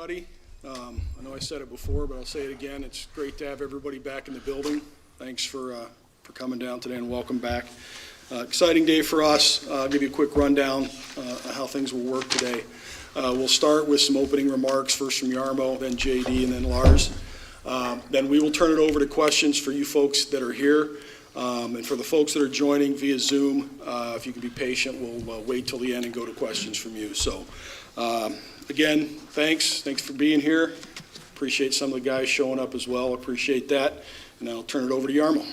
everybody. I know I said it before, but I'll say it again. It's great to have everybody back in the building. Thanks for coming down today and welcome back. Exciting day for us. I'll give you a quick rundown of how things will work today. We'll start with some opening remarks, first from Jarmo, then JD, and then Lars. Then we will turn it over to questions for you folks that are here. And for the folks that are joining via Zoom, if you can be patient, we'll wait till the end and go to questions from you. So again, thanks for being here. Appreciate some of the guys showing up as well. Appreciate that. And I'll turn it over to Jarmo.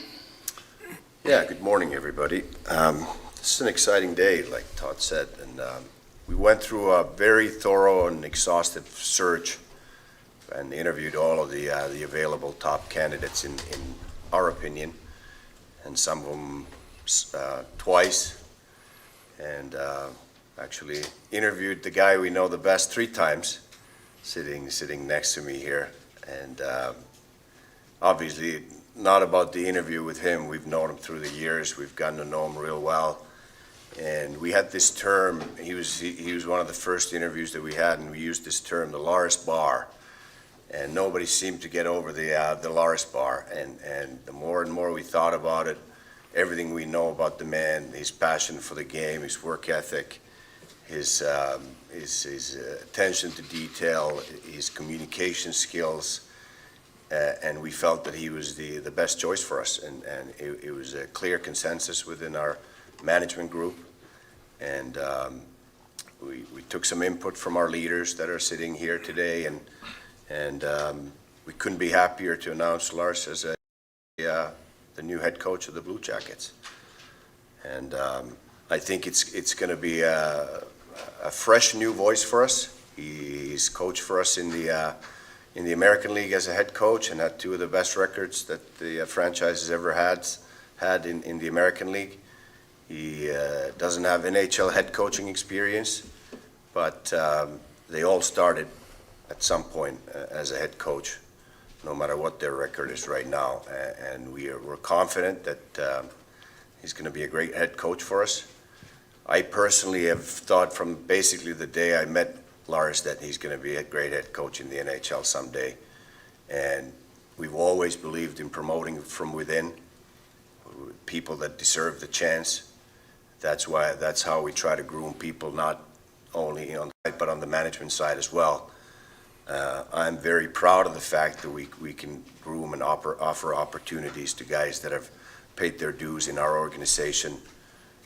Yeah, good morning, everybody. This is an exciting day, like Todd said, and we went through a very thorough and exhaustive search and interviewed all of the available top candidates in our opinion, and some of them twice, and actually interviewed the guy we know the best 3 times, sitting next to me here, and obviously not about the interview with him. We've known him through the years. We've gotten to know him real well, and we had this term. He was one of the first interviews that we had, and we used this term, the Lars bar, and nobody seemed to get over the Lars bar, and the more and more we thought about it, everything we know about the man, his passion for the game, his work ethic, his attention to detail, his communication skills, and we felt that he was the best choice for us, and it was a clear consensus within our management group, and we took some input from our leaders that are sitting here today, and we couldn't be happier to announce Lars as the new head coach of the Blue Jackets. And I think it's going to be a fresh new voice for us. He's coached for us in the American League as a head coach and had 2 of the best records that the franchise has ever had in the American League. He doesn't have NHL head coaching experience, but they all started at some point as a head coach, no matter what their record is right now. And we're confident that he's going to be a great head coach for us. I personally have thought from basically the day I met Lars that he's going to be a great head coach in the NHL someday. And we've always believed in promoting from within people that deserve the chance. That's how we try to groom people, not only on the side, but on the management side as well. I'm very proud of the fact that we can groom and offer opportunities to guys that have paid their dues in our organization.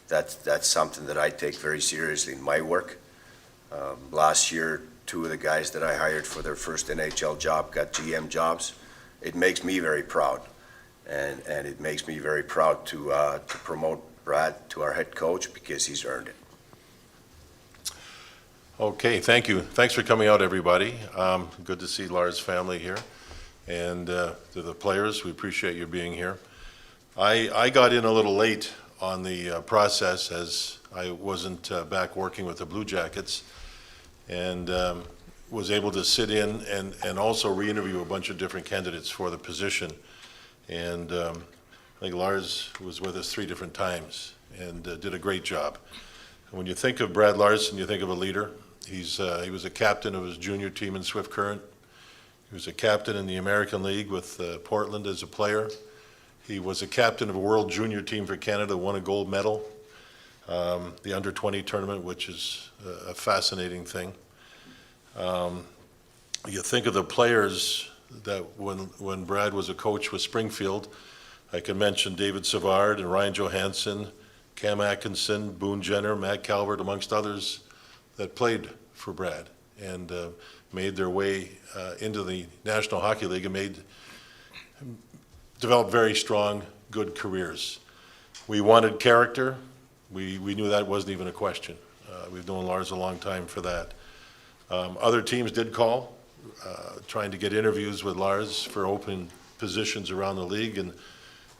That's something that I take very seriously in my work. Last year, 2 of the guys that I hired for their first NHL job got GM jobs. It makes me very proud, and it makes me very proud to promote Brad to our head coach because he's earned it. Okay, thank you. Thanks for coming out, everybody. Good to see Lars' family here. And to the players, we appreciate you being here. I got in a little late on the process as I wasn't back working with the Blue Jackets, and was able to sit in and also re-interview a bunch of different candidates for the position. And I think Lars was with us 3 different times and did a great job. When you think of Brad Larsen, you think of a leader. He was a captain of his junior team in Swift Current. He was a captain in the American League with Portland as a player. He was a captain of a World Junior team for Canada, won a gold medal, the under-20 tournament, which is a fascinating thing. You think of the players that when Brad was a coach with Springfield, I can mention David Savard and Ryan Johansson, Cam Atkinson, Boone Jenner, Matt Calvert, amongst others that played for Brad and made their way into the National Hockey League and developed very strong, good careers. We wanted character. We knew that wasn't even a question. We've known Lars a long time for that. Other teams did call, trying to get interviews with Lars for open positions around the league, and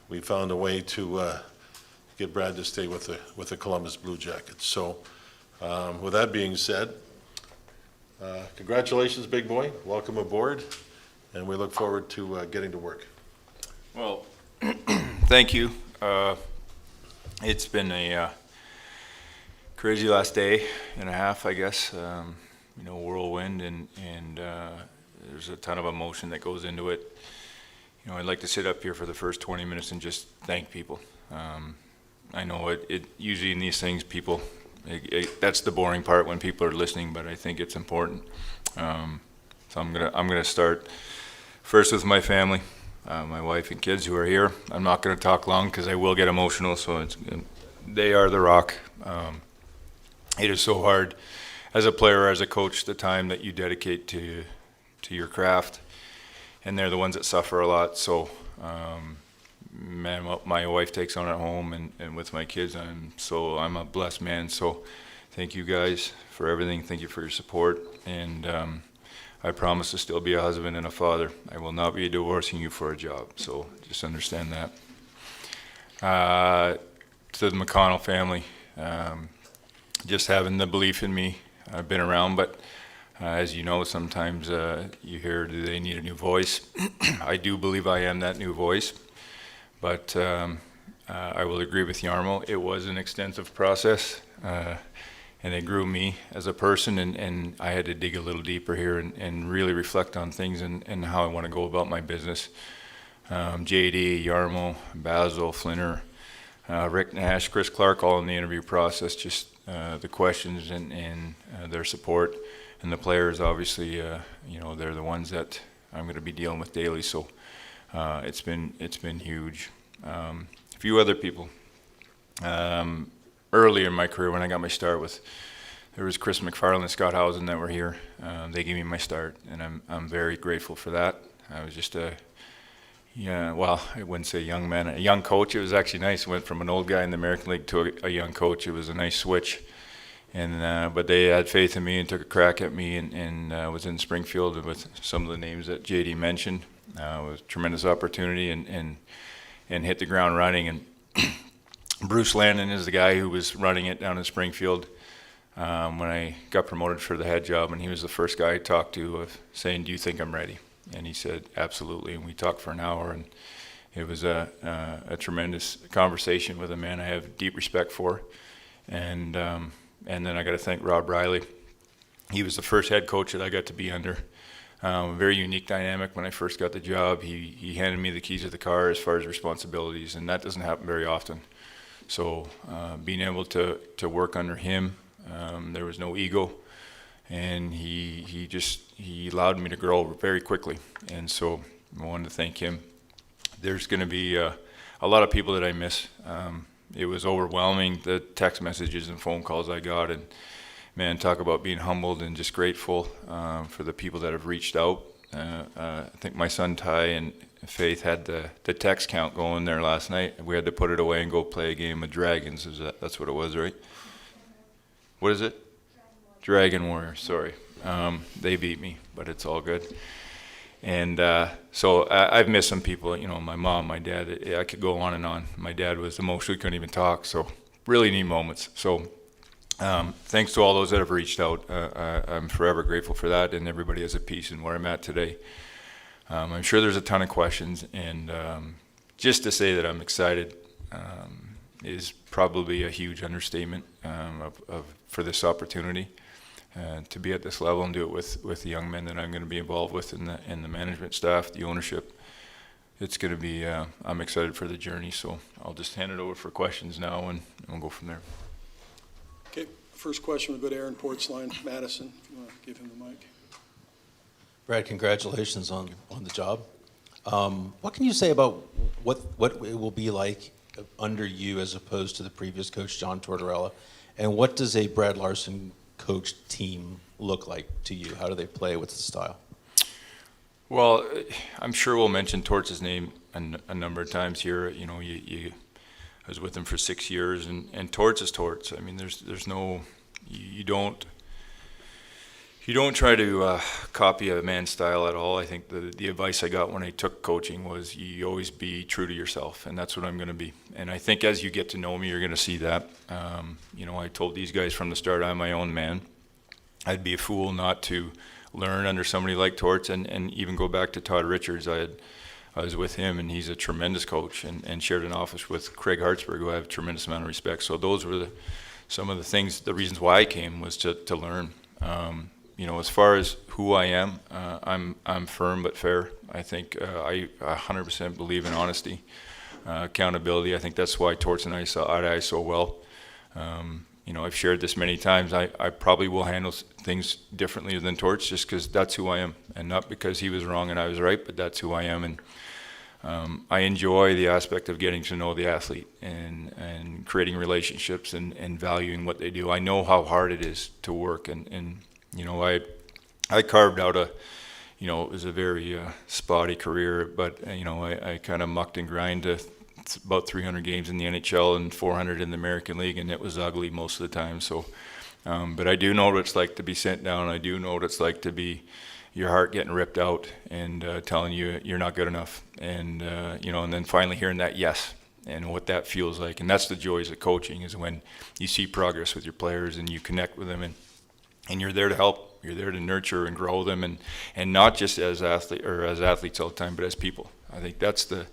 we found a way to get Brad to stay with the Columbus Blue Jackets. So with that being said, congratulations, big boy. Welcome aboard, and we look forward to getting to work. Well, thank you. It's been a crazy last day and a half, I guess. whirlwind, and there's a ton of emotion that goes into it. I'd like to sit up here for the first 20 minutes and just thank people. I know it usually in these things, people, that's the boring part when people are listening, but I think it's important. So I'm gonna start first with my family, my wife and kids who are here. I'm not gonna talk long because I will get emotional. So they are the rock. It is so hard as a player, as a coach, the time that you dedicate to your craft, and they're the ones that suffer a lot. So, man, what my wife takes on at home and with my kids, I'm a blessed man. So, thank you guys for everything. Thank you for your support, and I promise to still be a husband and a father. I will not be divorcing you for a job. So, just understand that. To the McConnell family, just having the belief in me. I've been around, but as you know, sometimes you hear, do they need a new voice? I do believe I am that new voice, but I will agree with Jarmo. It was an extensive process, and it grew me as a person, and I had to dig a little deeper here and really reflect on things and how I want to go about my business. JD, Jarmo, Basil, Flinner, Rick Nash, Chris Clark, all in the interview process, just the questions and their support, and the players, obviously, they're the ones that I'm going to be dealing with daily. So it's been huge. A few other people. Earlier in my career, when I got my start there was Chris McFarland and Scott Housen that were here. They gave me my start, and I'm very grateful for that. I was just I wouldn't say young man, a young coach. It was actually nice. I went from an old guy in the American League to a young coach. It was a nice switch. And but they had faith in me and took a crack at me, and was in Springfield with some of the names that JD mentioned. It was a tremendous opportunity and hit the ground running. And Bruce Landon is the guy who was running it down in Springfield when I got promoted for the head job, and he was the first guy I talked to of saying, "Do you think I'm ready?" And he said, "Absolutely." And we talked for an hour, and it was a tremendous conversation with a man I have deep respect for. And then I got to thank Rob Riley. He was the first head coach that I got to be under. Very unique dynamic. When I first got the job, he handed me the keys of the car as far as responsibilities, and that doesn't happen very often. So being able to work under him, there was no ego, and he allowed me to grow very quickly. And so I wanted to thank him. There's going to be a lot of people that I miss. It was overwhelming, the text messages and phone calls I got, and man, talk about being humbled and just grateful for the people that have reached out. I think my son Ty and Faith had the text count going there last night. We had to put it away and go play a game of Dragons. That's what it was, right? What is it? Dragon Warriors, sorry. They beat me, but it's all good. And so I've missed some people, my mom, my dad. I could go on and on. My dad was emotional, couldn't even talk, so really neat moments. So thanks to all those that have reached out. I'm forever grateful for that, and everybody has a piece in where I'm at today. I'm sure there's a ton of questions, and just to say that I'm excited is probably a huge understatement for this opportunity. To be at this level and do it with the young men that I'm going to be involved with in the management staff, the ownership. It's going to be, I'm excited for the journey, so I'll just hand it over for questions now, and we'll go from there. Okay, first question will go to Aaron Portzline, Madison, if you want to give him the mic. Brad, congratulations on the job. What can you say about what it will be like under you as opposed to the previous coach, John Tortorella? And what does a Brad Larsen coached team look like to you? How do they play? What's the style? Well, I'm sure we'll mention Torts' name a number of times here. I was with him for 6 years, and Torts is Torts. I mean, there's no, you don't try to copy a man's style at all. I think the advice I got when I took coaching was you always be true to yourself, and that's what I'm going to be. And I think as you get to know me, you're going to see that. I told these guys from the start, I'm my own man. I'd be a fool not to learn under somebody like Torts, and even go back to Todd Richards. I was with him, and he's a tremendous coach, and shared an office with Craig Hartsburg, who I have a tremendous amount of respect. So those were some of the things, the reasons why I came was to learn. as far as who I am, I'm firm but fair. I think I 100% believe in honesty, accountability. I think that's why Torts and I saw eye to eye so well. I've shared this many times. I probably will handle things differently than Torts just because that's who I am, and not because he was wrong and I was right, but that's who I am. And I enjoy the aspect of getting to know the athlete and creating relationships and valuing what they do. I know how hard it is to work, and I carved out it was a very spotty career, but I kind of mucked and grind to about 300 games in the NHL and 400 in the American League, and it was ugly most of the time. So, but I do know what it's like to be sent down. I do know what it's like to be your heart getting ripped out and telling you you're not good enough, and and then finally hearing that yes, and what that feels like. And that's the joys of coaching, is when you see progress with your players and you connect with them, and you're there to help. You're there to nurture and grow them, and not just as athletes all the time, but as people. I think that's the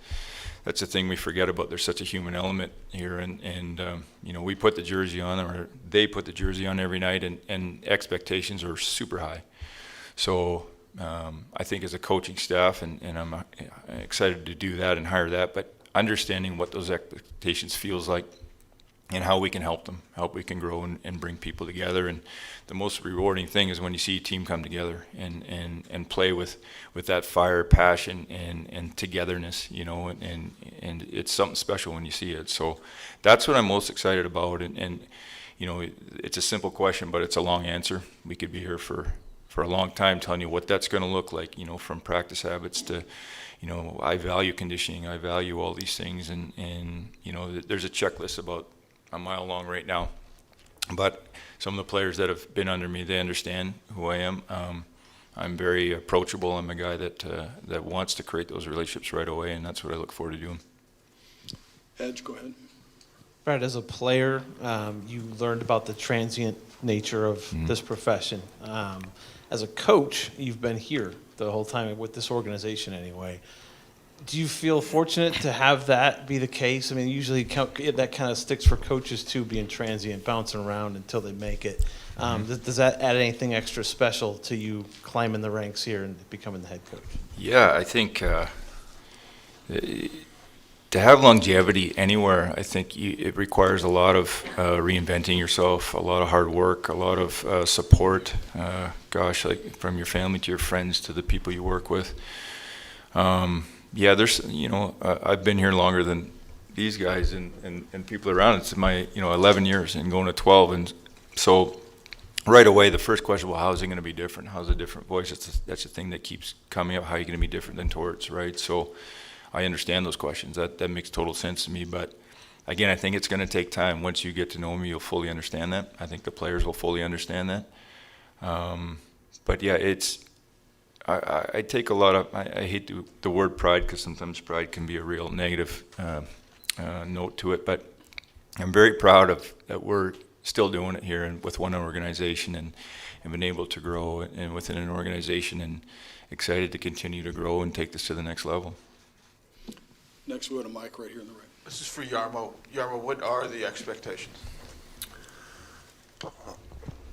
thing we forget about. There's such a human element here, and we put the jersey on, or they put the jersey on every night, and expectations are super high. So I think as a coaching staff, and I'm excited to do that and hire that, but understanding what those expectations feels like and how we can help them, how we can grow and bring people together. And the most rewarding thing is when you see a team come together and play with that fire, passion, and togetherness, and it's something special when you see it. So that's what I'm most excited about. And it's a simple question, but it's a long answer. We could be here for a long time telling you what that's going to look like, from practice habits to, I value conditioning, I value all these things, and there's a checklist about a mile long right now. But some of the players that have been under me, they understand who I am. I'm very approachable. I'm a guy that wants to create those relationships right away, and that's what I look forward to doing. Edge, go ahead. Brad, as a player, you learned about the transient nature of this profession. As a coach, you've been here the whole time with this organization anyway. Do you feel fortunate to have that be the case? I mean, usually that kind of sticks for coaches too, being transient, bouncing around until they make it. Does that add anything extra special to you climbing the ranks here and becoming the head coach? Yeah, I think to have longevity anywhere, I think it requires a lot of reinventing yourself, a lot of hard work, a lot of support. Like from your family to your friends to the people you work with. There's I've been here longer than these guys and people around. It's my 11 years and going to 12, and so right away the first question, well, how is it going to be different? How's a different voice? That's the thing that keeps coming up. How are you going to be different than Torts, right? So I understand those questions. That makes total sense to me. But again, I think it's going to take time. Once you get to know me, you'll fully understand that. I think the players will fully understand that. But yeah, I take a lot of, I hate the word pride, because sometimes pride can be a real negative note to it, but I'm very proud of that we're still doing it here and with one organization and been able to grow and within an organization, and excited to continue to grow and take this to the next level. Next, we'll go to Mike right here in the right. This is for Yarmo. Yarmo, what are the expectations?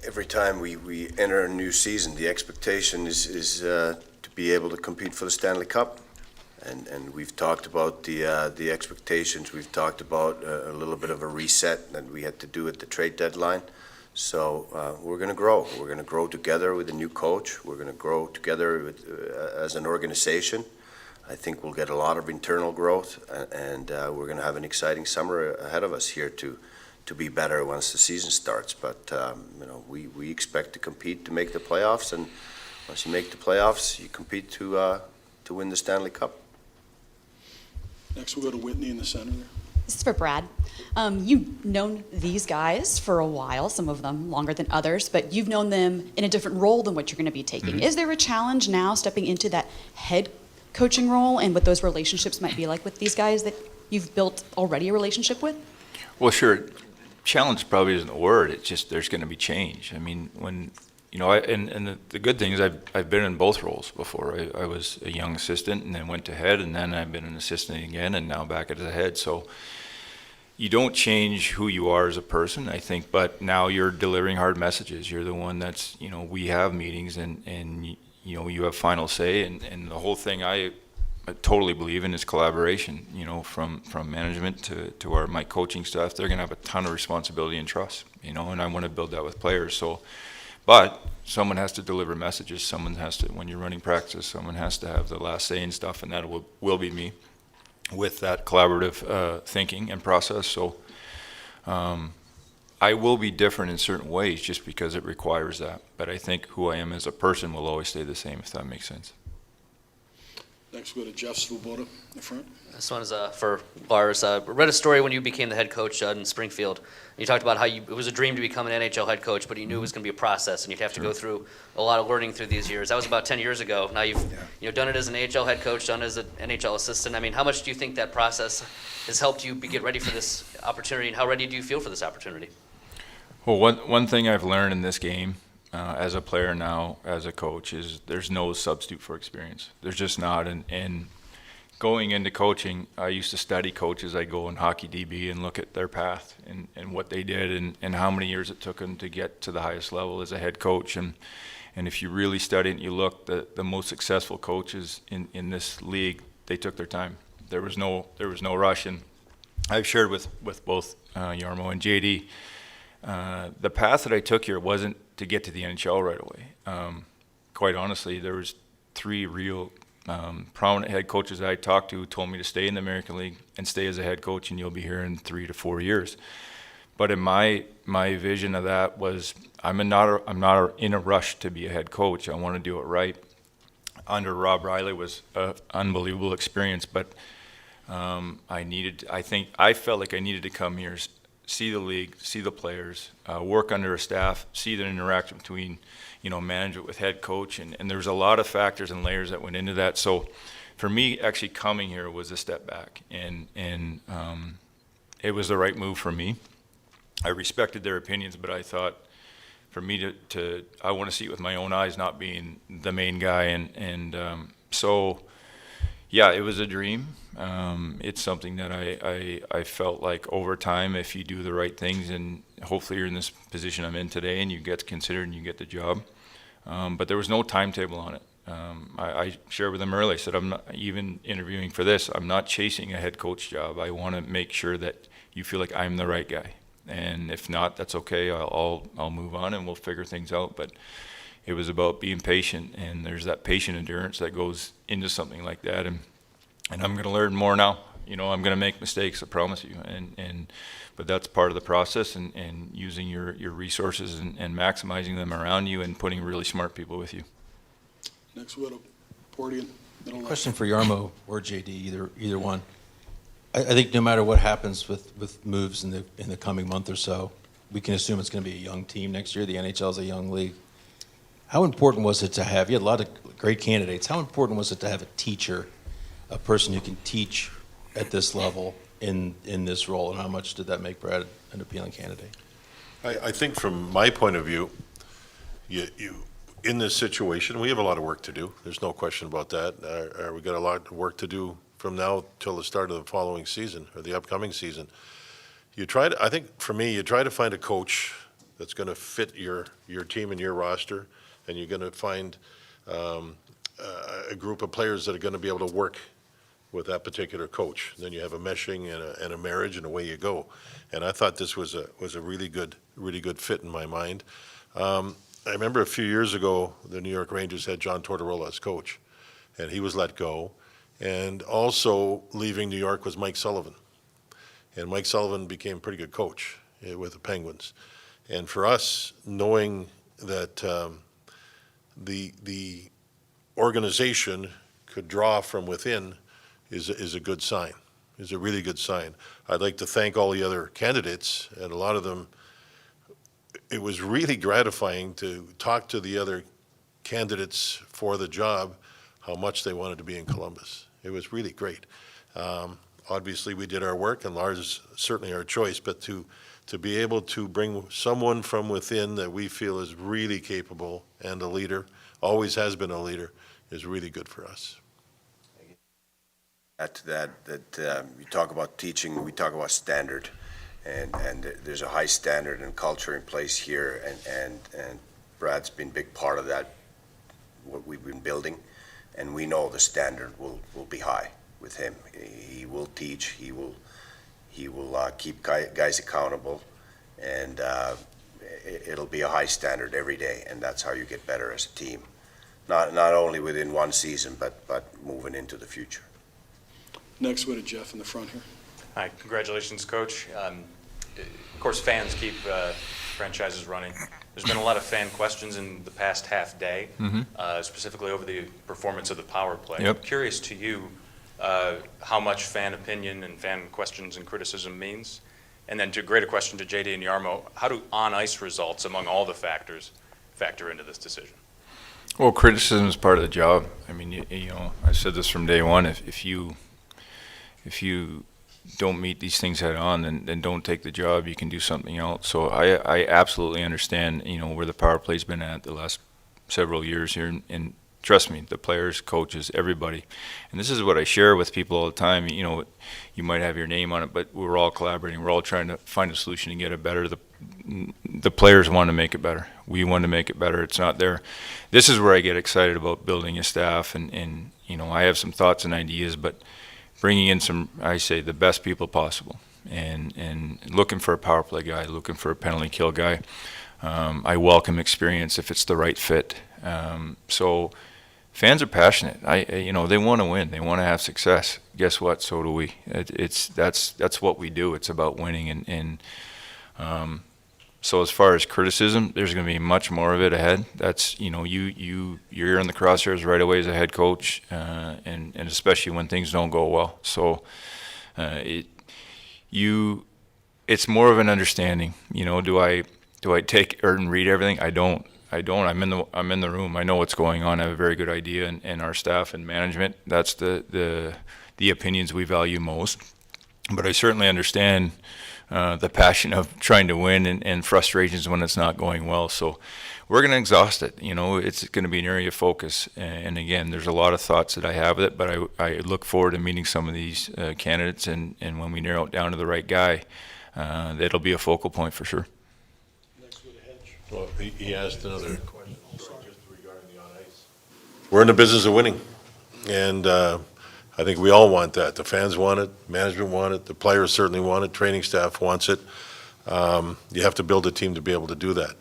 Every time we enter a new season, the expectation is to be able to compete for the Stanley Cup. And we've talked about the expectations. We've talked about a little bit of a reset that we had to do at the trade deadline. So we're going to grow. We're going to grow together with a new coach. We're going to grow together as an organization. I think we'll get a lot of internal growth, and we're going to have an exciting summer ahead of us here to be better once the season starts. But we expect to compete to make the playoffs, and once you make the playoffs, you compete to win the Stanley Cup. Next, we'll go to Whitney in the center there. This is for Brad. You've known these guys for a while, some of them longer than others, but you've known them in a different role than what you're going to be taking. Is there a challenge now stepping into that head coaching role, and what those relationships might be like with these guys that you've built already a relationship with? Well, sure. Challenge probably isn't a word. It's just there's going to be change. I mean, when the good thing is I've been in both roles before. I was a young assistant and then went to head, and then I've been an assistant again, and now back as a head. So, you don't change who you are as a person, I think, but now you're delivering hard messages. You're the one that's, we have meetings and you have final say, and the whole thing I totally believe in is collaboration, from management to my coaching staff. They're going to have a ton of responsibility and trust, and I want to build that with players. So, but someone has to deliver messages. Someone has to, when you're running practice, someone has to have the last say and stuff, and that will be me with that collaborative thinking and process. So I will be different in certain ways just because it requires that. But I think who I am as a person will always stay the same, if that makes sense. Next, we'll go to Jeff Svoboda in the front. This one is for Lars. I read a story when you became the head coach in Springfield. You talked about how it was a dream to become an NHL head coach, but you knew it was going to be a process, and you'd have to go through a lot of learning through these years. That was about 10 years ago. Now you've done it as an AHL head coach, done it as an NHL assistant. I mean, how much do you think that process has helped you get ready for this opportunity, and how ready do you feel for this opportunity? Well, one thing I've learned in this game, as a player now, as a coach, is there's no substitute for experience. There's just not. And going into coaching, I used to study coaches. I'd go in Hockey DB and look at their path and what they did and how many years it took them to get to the highest level as a head coach. And if you really study it and you look, the most successful coaches in this league, they took their time. There was no rush. And I've shared with both Jarmo and JD, the path that I took here wasn't to get to the NHL right away. Quite honestly, there was 3 real prominent head coaches that I talked to who told me to stay in the American League and stay as a head coach, and you'll be here in 3 to 4 years. But in my vision of that was I'm not in a rush to be a head coach. I want to do it right. Under Rob Riley was an unbelievable experience, but I felt like I needed to come here, see the league, see the players, work under a staff, see the interaction between, management with head coach, and there was a lot of factors and layers that went into that. So for me, actually coming here was a step back, and it was the right move for me. I respected their opinions, but I thought for me I want to see it with my own eyes, not being the main guy, and so yeah, it was a dream. It's something that I felt like over time, if you do the right things, and hopefully you're in this position I'm in today and you get considered and you get the job. But there was no timetable on it. I shared with them earlier, I said, I'm not even interviewing for this. I'm not chasing a head coach job. I want to make sure that you feel like I'm the right guy. And if not, that's okay. I'll move on and we'll figure things out. But it was about being patient, and there's that patient endurance that goes into something like that. And I'm going to learn more now. I'm going to make mistakes, I promise you. But that's part of the process, and using your resources and maximizing them around you and putting really smart people with you. Next, we'll go to Portian, middle left. Question for Jarmo or JD, either one. I think no matter what happens with moves in the coming month or so, we can assume it's going to be a young team next year. The NHL is a young league. How important was it to have, you had a lot of great candidates, how important was it to have a teacher, a person who can teach at this level in this role, and how much did that make Brad an appealing candidate? I think from my point of view, you in this situation, we have a lot of work to do. There's no question about that. We got a lot of work to do from now till the start of the following season, or the upcoming season. I think for me, you try to find a coach that's going to fit your team and your roster, and you're going to find a group of players that are going to be able to work with that particular coach. Then you have a meshing and a marriage, and away you go. And I thought this was a really good fit in my mind. I remember a few years ago, the New York Rangers had John Tortorella as coach, and he was let go. And also leaving New York was Mike Sullivan. And Mike Sullivan became a pretty good coach with the Penguins. And for us, knowing that the organization could draw from within is a good sign, is a really good sign. I'd like to thank all the other candidates, and a lot of them, it was really gratifying to talk to the other candidates for the job, how much they wanted to be in Columbus. It was really great. Obviously, we did our work, and Lars is certainly our choice, but to be able to bring someone from within that we feel is really capable and a leader, always has been a leader, is really good for us. Add to that you talk about teaching, we talk about standard. and there's a high standard and culture in place here, and Brad's been a big part of that, what we've been building, and we know the standard will be high with him. He will teach, he will keep guys accountable, and it'll be a high standard every day, and that's how you get better as a team. Not only within one season, but moving into the future. Next, we have Jeff in the front here. Hi, congratulations, Coach. Of course, fans keep franchises running. There's been a lot of fan questions in the past half day, specifically over the performance of the power play. Yep. I'm curious to you how much fan opinion and fan questions and criticism means. And then to a greater question to JD and Jarmo, how do on-ice results among all the factors factor into this decision? Well, criticism is part of the job. I mean, you know, I said this from day one. If you don't meet these things head on, then don't take the job. You can do something else. So I absolutely understand, you know, where the power play's been at the last several years here. And trust me, the players, coaches, everybody. And this is what I share with people all the time. You know, you might have your name on it, but we're all collaborating. We're all trying to find a solution to get it better. The players want to make it better. We want to make it better. It's not there. This is where I get excited about building a staff. And you know, I have some thoughts and ideas, but bringing in some, I say, the best people possible, and looking for a power play guy, looking for a penalty kill guy. I welcome experience if it's the right fit. So fans are passionate. You know, they want to win. They want to have success. Guess what? So do we. That's what we do. It's about winning. And so as far as criticism, there's going to be much more of it ahead. That's, you know, you're in the crosshairs right away as a head coach, and especially when things don't go well. So it's more of an understanding. You know, do I take or and read everything? I don't. I'm in the room. I know what's going on. I have a very good idea, and our staff and management. That's the opinions we value most. But I certainly understand the passion of trying to win and frustrations when it's not going well. So we're going to exhaust it. You know, it's going to be an area of focus. And again, there's a lot of thoughts that I have with it, but I look forward to meeting some of these candidates. And when we narrow it down to the right guy, that'll be a focal point for sure. Well, he asked another question just regarding the on-ice. We're in the business of winning, and I think we all want that. The fans want it, management want it, the players certainly want it, training staff wants it. You have to build a team to be able to do that.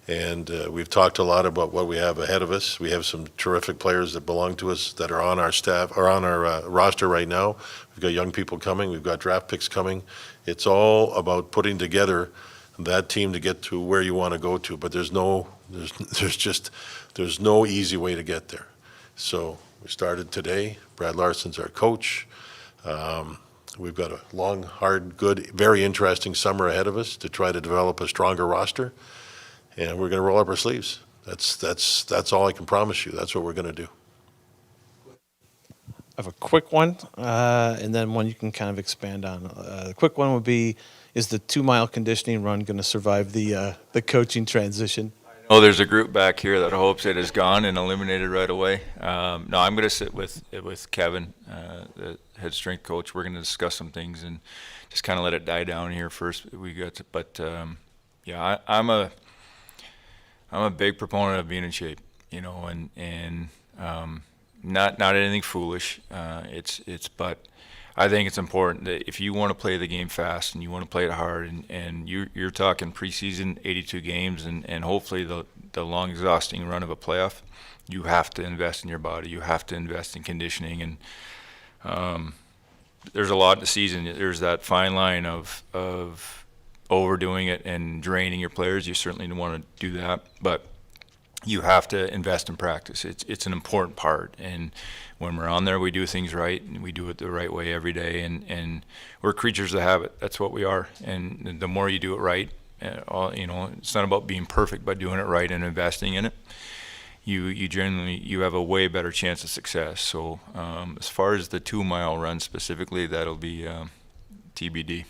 And we've talked a lot about what we have ahead of us. We have some terrific players that belong to us that are on our staff, or on our roster right now. We've got young people coming, we've got draft picks coming. It's all about putting together that team to get to where you want to go to, but there's no easy way to get there. So we started today. Brad Larsen's our coach. We've got a long, hard, good, very interesting summer ahead of us to try to develop a stronger roster, and we're going to roll up our sleeves. That's all I can promise you. That's what we're going to do. I have a quick one, and then one you can kind of expand on. The quick one would be, is the 2-mile conditioning run going to survive the coaching transition? Oh, there's a group back here that hopes it is gone and eliminated right away. No, I'm going to sit with Kevin, the head strength coach. We're going to discuss some things and just kind of let it die down here first. Yeah, I'm a big proponent of being in shape, you know, and not anything foolish. But I think it's important that if you want to play the game fast and you want to play it hard, and you're talking preseason 82 games and hopefully the long exhausting run of a playoff, you have to invest in your body. You have to invest in conditioning, and there's a lot in the season. There's that fine line of overdoing it and draining your players. You certainly don't want to do that, but you have to invest in practice. It's an important part, and when we're on there, we do things right, and we do it the right way every day, and we're creatures of habit. That's what we are, and the more you do it right, you know, it's not about being perfect, but doing it right and investing in it, you generally have a way better chance of success. So as far as the 2-mile run specifically, that'll be TBD.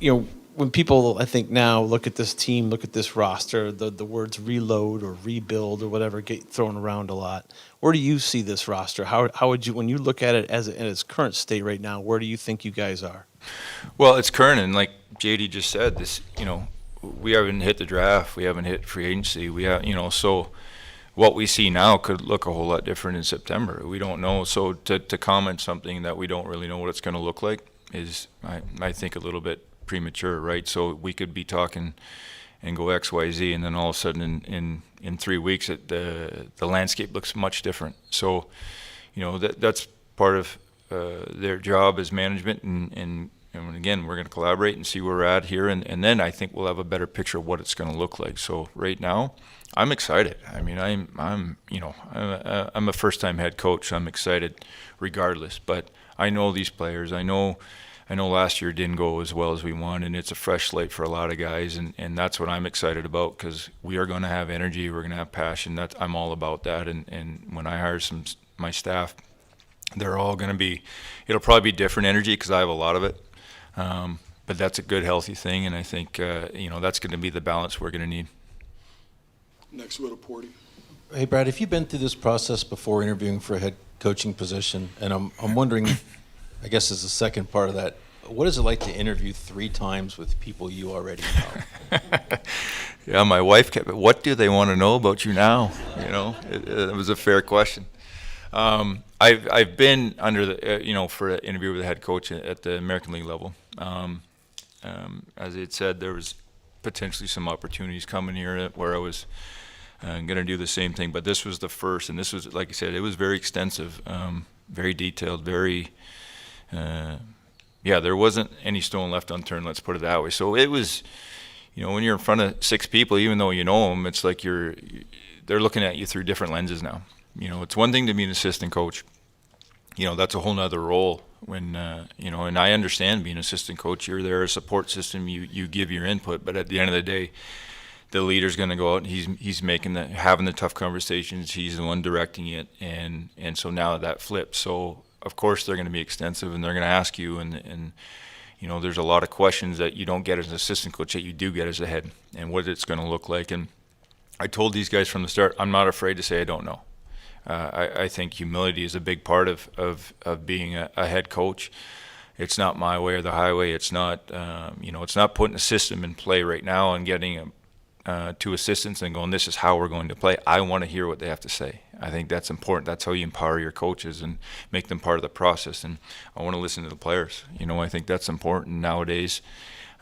You know, when people, I think now look at this team, look at this roster, the words reload or rebuild or whatever get thrown around a lot. Where do you see this roster? How would you, when you look at it in its current state right now, where do you think you guys are? Well, it's current, and like JD just said, this, we haven't hit the draft, we haven't hit free agency, so what we see now could look a whole lot different in September. We don't know, so to comment something that we don't really know what it's going to look like is, I think, a little bit premature, right? So we could be talking and go X, Y, Z, and then all of a sudden in 3 weeks, the landscape looks much different. So, that's part of their job as management, and again, we're going to collaborate and see where we're at here, and then I think we'll have a better picture of what it's going to look like. So right now, I'm excited. I mean, I'm a first-time head coach. I'm excited, regardless. But I know these players. I know last year didn't go as well as we wanted, and it's a fresh slate for a lot of guys, and that's what I'm excited about, because we are going to have energy, we're going to have passion. I'm all about that, and when I hire my staff, they're all going to be, it'll probably be different energy because I have a lot of it, but that's a good, healthy thing, and I think that's going to be the balance we're going to need. Next, we'll go to Porty. Hey, Brad, have you been through this process before interviewing for a head coaching position? And I'm wondering, I guess as the second part of that, what is it like to interview 3 times with people you already know? Yeah, my wife kept it. What do they want to know about you now? It was a fair question. I've been under the for an interview with the head coach at the American League level. As it said, there was potentially some opportunities coming here where I was going to do the same thing, but this was the first, and this was, like I said, it was very extensive, very detailed, very. There wasn't any stone left unturned, let's put it that way. So it was, when you're in front of 6 people, even though you know them, it's like they're looking at you through different lenses now. It's one thing to be an assistant coach. That's a whole nother role when, and I understand being an assistant coach, you're there, a support system, you give your input, but at the end of the day, the leader's going to go out and he's having the tough conversations, he's the one directing it, and so now that flips. So of course they're going to be extensive, and they're going to ask you, and there's a lot of questions that you don't get as an assistant coach that you do get as a head, and what it's going to look like. And I told these guys from the start, I'm not afraid to say I don't know. I think humility is a big part of being a head coach. It's not my way or the highway. It's not it's not putting a system in play right now and getting 2 assistants and going, this is how we're going to play. I want to hear what they have to say. I think that's important. That's how you empower your coaches and make them part of the process. And I want to listen to the players. I think that's important nowadays.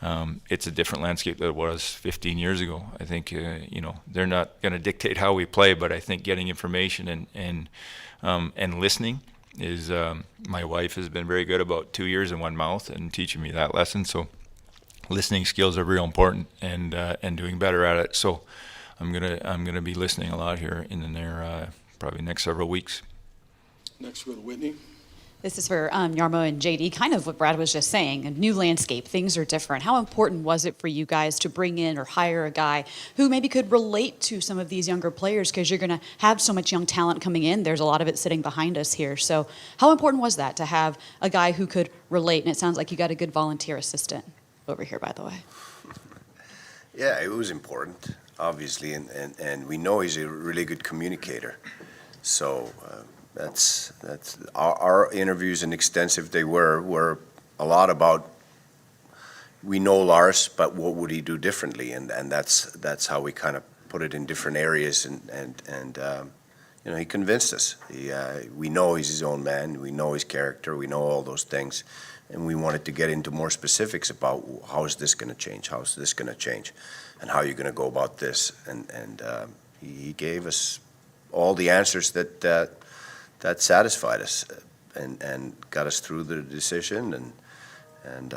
It's a different landscape than it was 15 years ago. I think, they're not going to dictate how we play, but I think getting information and listening is, my wife has been very good about 2 years in one mouth and teaching me that lesson. So listening skills are real important, and doing better at it. So I'm gonna be listening a lot here in the probably next several weeks. Next, we'll go to Whitney. This is for Yarmo and JD, kind of what Brad was just saying, a new landscape, things are different. How important was it for you guys to bring in or hire a guy who maybe could relate to some of these younger players, because you're going to have so much young talent coming in. There's a lot of it sitting behind us here. So how important was that to have a guy who could relate? And it sounds like you got a good volunteer assistant over here, by the way. Yeah, it was important, obviously, and we know he's a really good communicator. So that's our interviews, and extensive they were a lot about, we know Lars, but what would he do differently, and that's how we kind of put it in different areas, and he convinced us. We know he's his own man, we know his character, we know all those things, and we wanted to get into more specifics about how is this going to change, how is this going to change, and how you're going to go about this, and he gave us all the answers that satisfied us and got us through the decision, and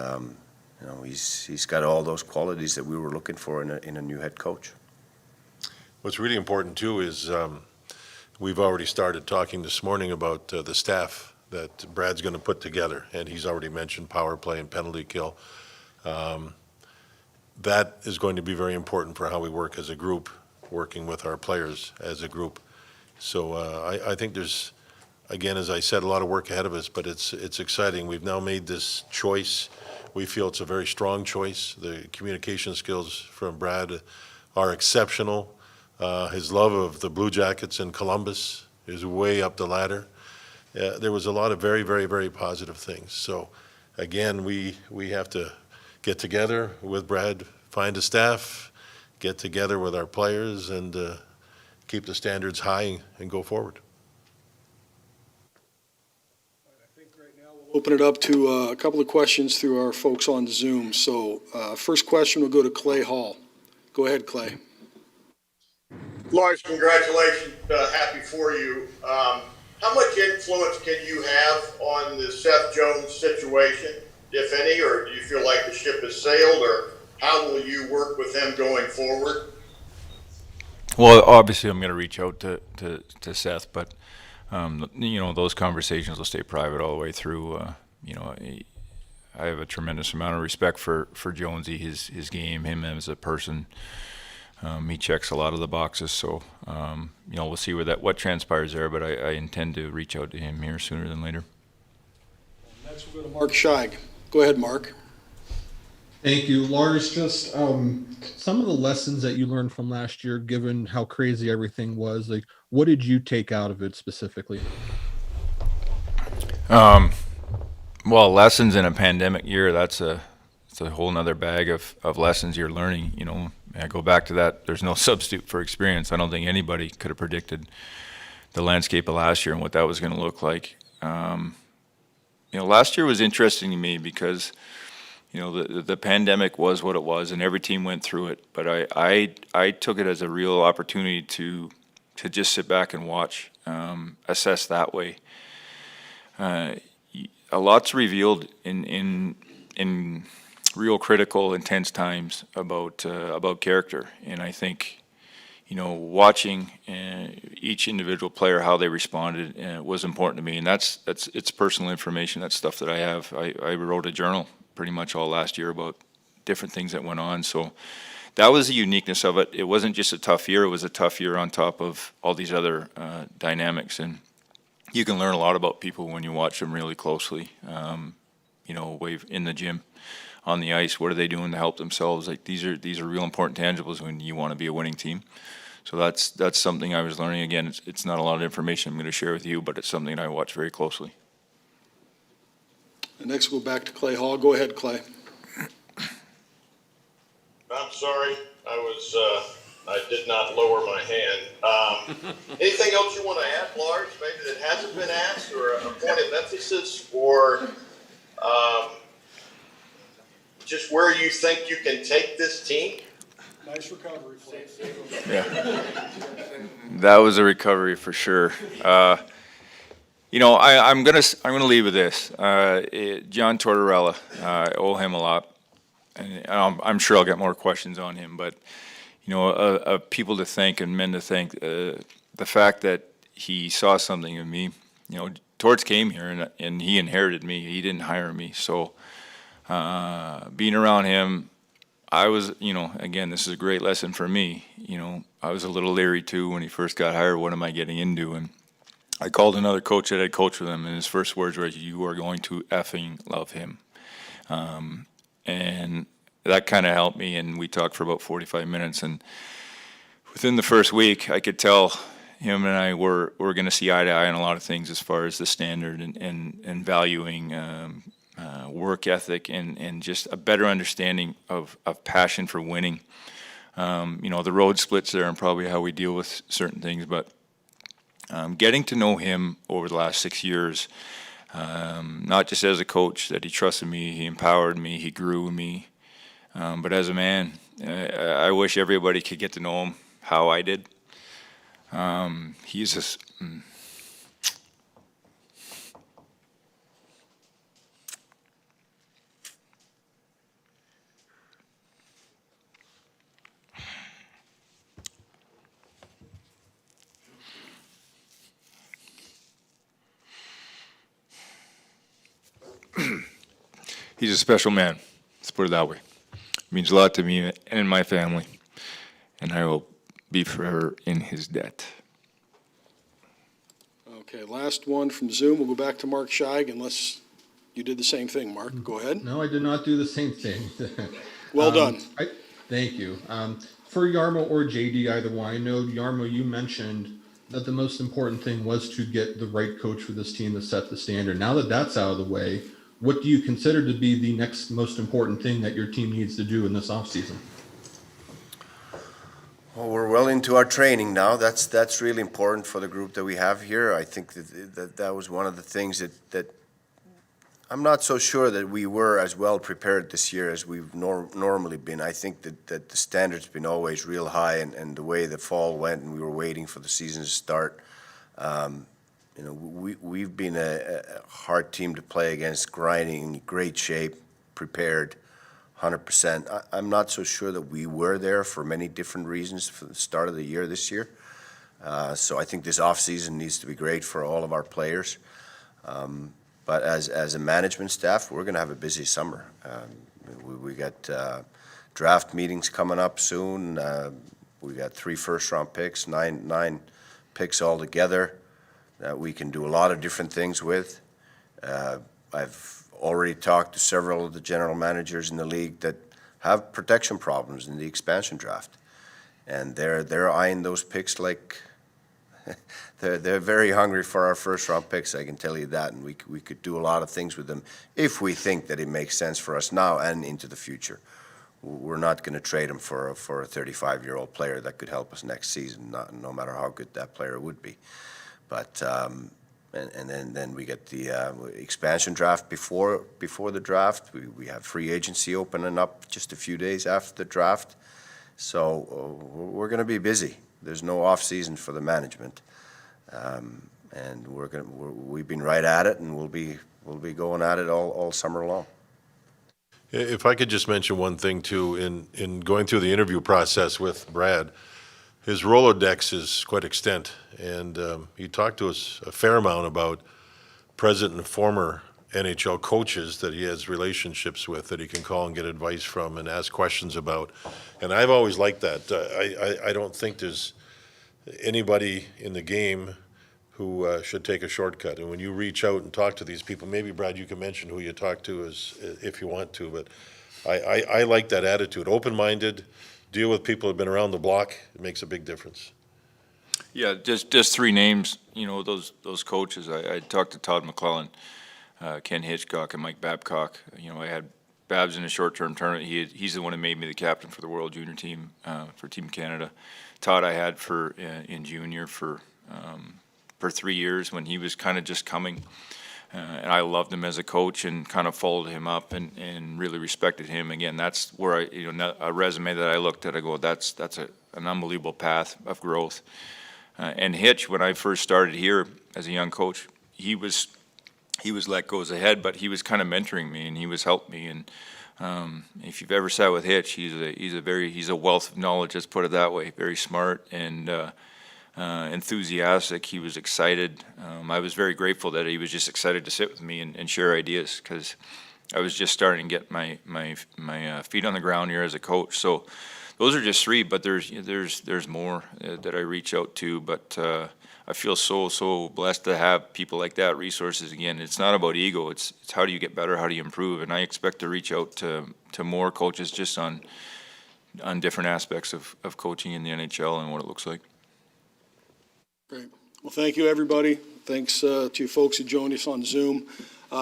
he's got all those qualities that we were looking for in a new head coach. What's really important too is we've already started talking this morning about the staff that Brad's going to put together, and he's already mentioned power play and penalty kill. That is going to be very important for how we work as a group, working with our players as a group. So I think there's, again, as I said, a lot of work ahead of us, but it's exciting. We've now made this choice. we feel it's a very strong choice. The communication skills from Brad are exceptional. His love of the Blue Jackets in Columbus is way up the ladder. There was a lot of very, very, very positive things. So again, we have to get together with Brad, find a staff, get together with our players, and keep the standards high and go forward. Open it up to a couple of questions through our folks on Zoom. So first question will go to Clay Hall. Go ahead, Clay. Lars, congratulations. Happy for you. How much influence can you have on the Seth Jones situation, if any, or do you feel like the ship has sailed, or how will you work with him going forward? Well, obviously, I'm going to reach out to Seth, but those conversations will stay private all the way through. I have a tremendous amount of respect for Jonesy, his game, him as a person. He checks a lot of the boxes, so we'll see what transpires there. But I intend to reach out to him here sooner than later. Next, we'll go to Mark Scheig. Go ahead, Mark. Thank you, Lars. Just some of the lessons that you learned from last year, given how crazy everything was, like what did you take out of it specifically? Well, lessons in a pandemic year, it's a whole nother bag of lessons you're learning. I go back to that. There's no substitute for experience. I don't think anybody could have predicted the landscape of last year and what that was going to look like. Last year was interesting to me because the pandemic was what it was, and every team went through it. But I took it as a real opportunity to just sit back and watch, assess that way. A lot's revealed in real critical, intense times about character, and I think watching each individual player, how they responded, was important to me, and it's personal information. That's stuff that I have. I wrote a journal pretty much all last year about different things that went on. So that was the uniqueness of it. It wasn't just a tough year. It was a tough year on top of all these other dynamics. And you can learn a lot about people when you watch them really closely, in the gym, on the ice. What are they doing to help themselves? Like these are real important tangibles when you want to be a winning team. So that's something I was learning. Again, it's not a lot of information I'm going to share with you, but it's something that I watch very closely. And next, we'll go back to Clay Hall. Go ahead, Clay. I'm sorry, I did not lower my hand. Anything else you want to add, Lars, maybe that hasn't been asked, or a point of emphasis, or just where you think you can take this team? Nice recovery, Clay. Yeah, that was a recovery for sure. I'm gonna leave with this. John Tortorella, I owe him a lot, and I'm sure I'll get more questions on him. But people to thank and men to thank. The fact that he saw something in me. Torts came here and he inherited me. He didn't hire me. So being around him, I was, again, this is a great lesson for me. I was a little leery too when he first got hired. What am I getting into? And I called another coach that had coached with him, and his first words were, "You are going to effing love him." And that kind of helped me, and we talked for about 45 minutes. And within the first week, I could tell him and I were going to see eye to eye on a lot of things as far as the standard and valuing work ethic and just a better understanding of passion for winning. The road splits there and probably how we deal with certain things, but getting to know him over the last 6 years, not just as a coach, that he trusted me, he empowered me, he grew me, but as a man, I wish everybody could get to know him how I did. He's just... He's a special man, let's put it that way. It means a lot to me and my family, and I will be forever in his debt. Okay, last one from Zoom. We'll go back to Mark Scheig unless You did the same thing, Mark. Go ahead. No, I did not do the same thing. Well done. Thank you. For Yarmo or JD, either one, I know, Yarmo, you mentioned that the most important thing was to get the right coach for this team to set the standard. Now that that's out of the way, what do you consider to be the next most important thing that your team needs to do in this offseason? Well, we're well into our training now. That's really important for the group that we have here. I think that was one of the things that I'm not so sure that we were as well prepared this year as we've normally been. I think that the standard's been always real high, and the way the fall went, and we were waiting for the season to start. We've been a hard team to play against, grinding, great shape, prepared, 100%. I'm not so sure that we were there for many different reasons for the start of the year this year. So I think this offseason needs to be great for all of our players. But as a management staff, we're going to have a busy summer. We got draft meetings coming up soon. We got 3 first-round picks, nine picks altogether that we can do a lot of different things with. I've already talked to several of the general managers in the league that have protection problems in the expansion draft, and they're eyeing those picks like they're very hungry for our first-round picks. I can tell you that, and we could do a lot of things with them if we think that it makes sense for us now and into the future. We're not going to trade them for a 35-year-old player that could help us next season, no matter how good that player would be. But and then we get the expansion draft before the draft. We have free agency opening up just a few days after the draft. So we're going to be busy. There's no off season for the management, and we've been right at it, and we'll be going at it all summer long. If I could just mention one thing too, in going through the interview process with Brad, his Rolodex is quite extent, and he talked to us a fair amount about present and former NHL coaches that he has relationships with, that he can call and get advice from and ask questions about. And I've always liked that. I don't think there's anybody in the game who should take a shortcut. And when you reach out and talk to these people, maybe, Brad, you can mention who you talk to if you want to, but I like that attitude. Open-minded, deal with people who have been around the block. It makes a big difference. Yeah, just 3 names, those coaches. I talked to Todd McClellan, Ken Hitchcock, and Mike Babcock. I had Babs in a short-term tournament. He's the one who made me the captain for the World Junior team, for Team Canada. Todd I had in junior for 3 years when he was kind of just coming. And I loved him as a coach and kind of followed him up and really respected him. Again, that's where a resume that I looked at, I go, that's an unbelievable path of growth. And Hitch, when I first started here as a young coach, he was let go as a head, but he was kind of mentoring me and he was helping me. And if you've ever sat with Hitch, he's a wealth of knowledge. Let's put it that way. Very smart and enthusiastic. He was excited. I was very grateful that he was just excited to sit with me and share ideas, because I was just starting to get my feet on the ground here as a coach. So those are just 3, but there's more that I reach out to. But I feel so blessed to have people like that, resources. Again, it's not about ego. It's how do you get better, how do you improve, and I expect to reach out to more coaches just on different aspects of coaching in the NHL and what it looks like. Great. Well, thank you, everybody. Thanks to you folks who joined us on Zoom.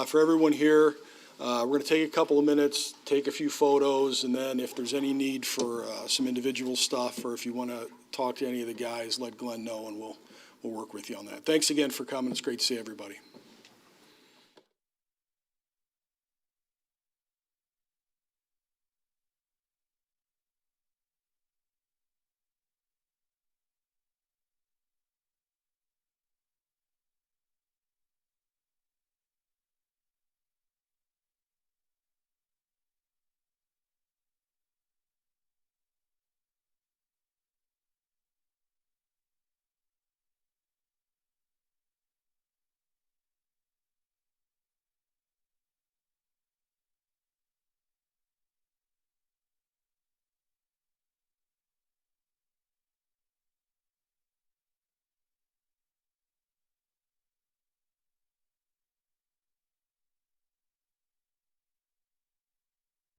For everyone here, we're going to take a couple of minutes, take a few photos, and then if there's any need for some individual stuff, or if you want to talk to any of the guys, let Glenn know, and we'll work with you on that. Thanks again for coming. It's great to see everybody.